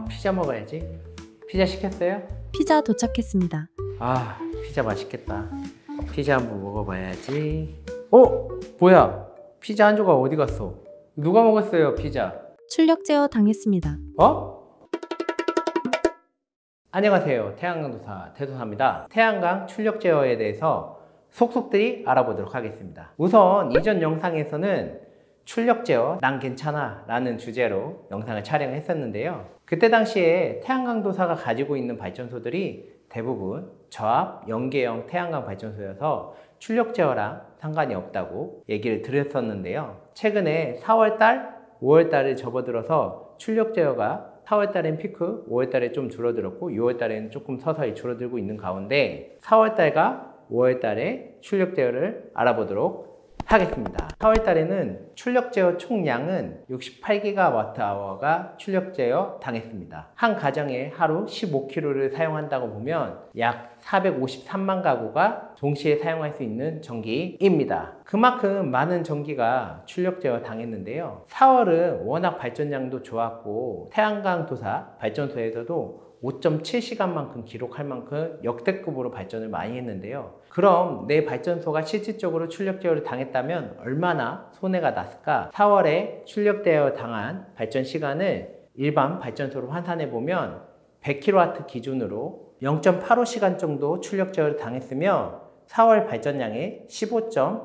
피자 먹어야지. 피자 시켰어요? 피자 도착했습니다. 피자 맛있겠다. 피자 한번 먹어봐야지. 뭐야? 피자 한 조각 어디 갔어? 누가 먹었어요, 피자? 출력 제어 당했습니다. 안녕하세요. 태양광도사 태도사입니다. 태양광 출력 제어에 대해서 속속들이 알아보도록 하겠습니다. 우선 이전 영상에서는 출력 제어 난 괜찮아 라는 주제로 영상을 촬영했었는데요. 그때 당시에 태양광도사가 가지고 있는 발전소들이 대부분 저압 연계형 태양광 발전소여서 출력 제어랑 상관이 없다고 얘기를 드렸었는데요. 최근에 4월달, 5월달을 접어들어서 출력 제어가 4월달엔 피크, 5월달에 좀 줄어들었고 6월달에는 조금 서서히 줄어들고 있는 가운데 4월달과 5월달에 출력 제어를 알아보도록 하겠습니다. 4월달에는 출력 제어 총량은 68GWh가 출력 제어 당했습니다. 한 가정에 하루 15kW를 사용한다고 보면 약 453만 가구가 동시에 사용할 수 있는 전기입니다. 그만큼 많은 전기가 출력 제어 당했는데요. 4월은 워낙 발전량도 좋았고 태양광도사 발전소에서도 5.7시간만큼 기록할 만큼 역대급으로 발전을 많이 했는데요. 그럼 내 발전소가 실질적으로 출력 제어를 당했다면 얼마나 손해가 났을까? 4월에 출력 제어 당한 발전 시간을 일반 발전소로 환산해 보면 100kW 기준으로 0.85시간 정도 출력 제어를 당했으며 4월 발전량의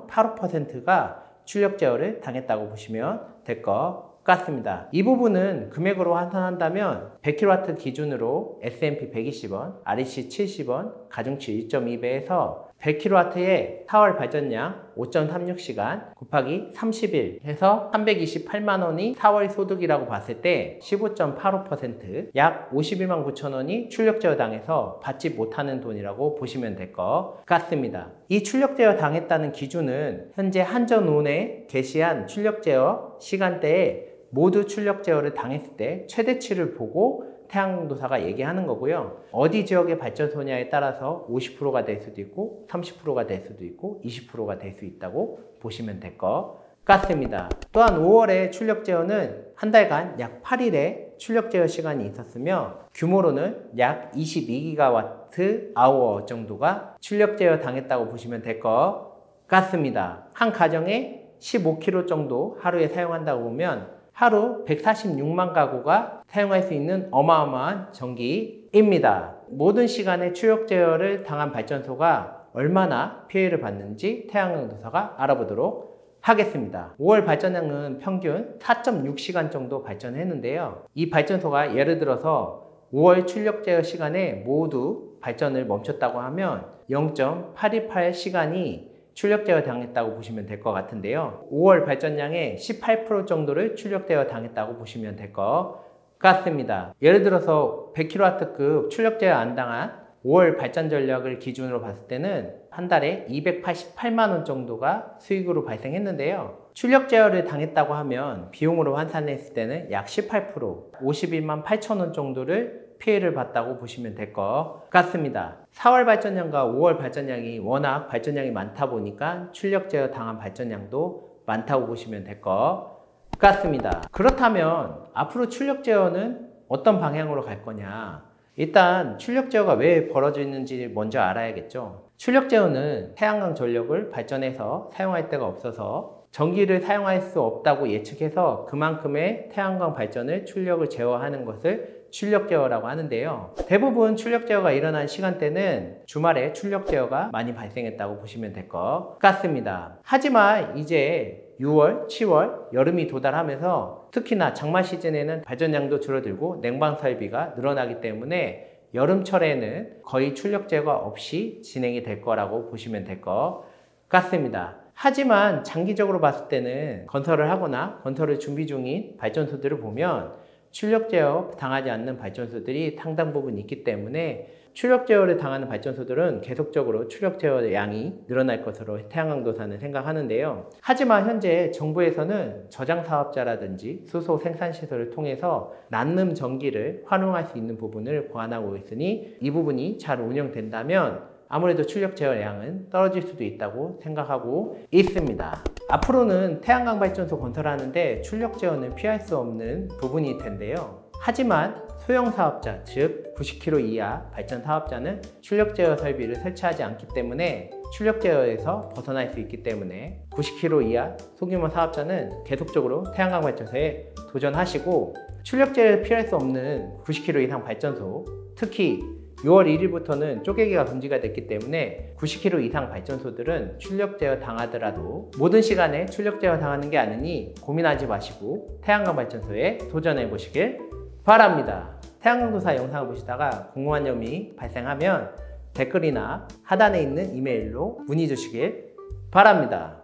15.85%가 출력 제어를 당했다고 보시면 될 것 같습니다. 이 부분은 금액으로 환산한다면 100kW 기준으로 S&P 120원, REC 70원, 가중치 1.2배에서 100kW의 4월 발전량 5.36시간 곱하기 30일 해서 328만 원이 4월 소득이라고 봤을 때 15.85% 약 51만 9천 원이 출력 제어 당해서 받지 못하는 돈이라고 보시면 될 것 같습니다. 이 출력 제어 당했다는 기준은 현재 한전온에 게시한 출력 제어 시간대에 모두 출력 제어를 당했을 때 최대치를 보고 태양광도사가 얘기하는 거고요. 어디 지역의 발전소냐에 따라서 50%가 될 수도 있고 30%가 될 수도 있고 20%가 될 수 있다고 보시면 될 것 같습니다. 또한 5월에 출력 제어는 한 달간 약 8일의 출력 제어 시간이 있었으며 규모로는 약 22GWh 정도가 출력 제어 당했다고 보시면 될 것 같습니다. 한 가정에 15kW 정도 하루에 사용한다고 보면 하루 146만 가구가 사용할 수 있는 어마어마한 전기입니다. 모든 시간에 출력 제어를 당한 발전소가 얼마나 피해를 받는지 태양광도사가 알아보도록 하겠습니다. 5월 발전량은 평균 4.6시간 정도 발전했는데요. 이 발전소가 예를 들어서 5월 출력 제어 시간에 모두 발전을 멈췄다고 하면 0.828시간이 출력 제어 당했다고 보시면 될 것 같은데요. 5월 발전량의 18% 정도를 출력 제어 당했다고 보시면 될 것 같습니다. 예를 들어서 100kW급 출력 제어 안 당한 5월 발전 전력을 기준으로 봤을 때는 한 달에 288만 원 정도가 수익으로 발생했는데요. 출력 제어를 당했다고 하면 비용으로 환산했을 때는 약 18%, 51만 8천 원 정도를 피해를 봤다고 보시면 될 것 같습니다. 4월 발전량과 5월 발전량이 워낙 발전량이 많다 보니까 출력 제어 당한 발전량도 많다고 보시면 될 것 같습니다. 그렇다면 앞으로 출력 제어는 어떤 방향으로 갈 거냐? 일단 출력 제어가 왜 벌어지는지 먼저 알아야겠죠. 출력 제어는 태양광 전력을 발전해서 사용할 데가 없어서 전기를 사용할 수 없다고 예측해서 그만큼의 태양광 발전을 출력을 제어하는 것을 출력 제어라고 하는데요. 대부분 출력 제어가 일어난 시간대는 주말에 출력 제어가 많이 발생했다고 보시면 될 것 같습니다. 하지만 이제 6월, 7월 여름이 도달하면서 특히나 장마 시즌에는 발전량도 줄어들고 냉방 설비가 늘어나기 때문에 여름철에는 거의 출력 제어가 없이 진행이 될 거라고 보시면 될 것 같습니다. 하지만 장기적으로 봤을 때는 건설을 하거나 건설을 준비 중인 발전소들을 보면 출력 제어 당하지 않는 발전소들이 상당 부분 있기 때문에 출력 제어를 당하는 발전소들은 계속적으로 출력 제어 양이 늘어날 것으로 태양광도사는 생각하는데요. 하지만 현재 정부에서는 저장 사업자라든지 수소 생산 시설을 통해서 난름 전기를 활용할 수 있는 부분을 보완하고 있으니 이 부분이 잘 운영된다면 아무래도 출력 제어량은 떨어질 수도 있다고 생각하고 있습니다. 앞으로는 태양광 발전소 건설하는데 출력 제어는 피할 수 없는 부분일 텐데요. 하지만 소형 사업자, 즉 90kW 이하 발전 사업자는 출력 제어 설비를 설치하지 않기 때문에 출력 제어에서 벗어날 수 있기 때문에 90kW 이하 소규모 사업자는 계속적으로 태양광 발전소에 도전하시고, 출력 제어에 피할 수 없는 90kW 이상 발전소, 특히 6월 1일부터는 쪼개기가 금지가 됐기 때문에 90kW 이상 발전소들은 출력 제어 당하더라도 모든 시간에 출력 제어 당하는 게 아니니 고민하지 마시고 태양광 발전소에 도전해 보시길 바랍니다. 태양광 도사 영상을 보시다가 궁금한 점이 발생하면 댓글이나 하단에 있는 이메일로 문의 주시길 바랍니다.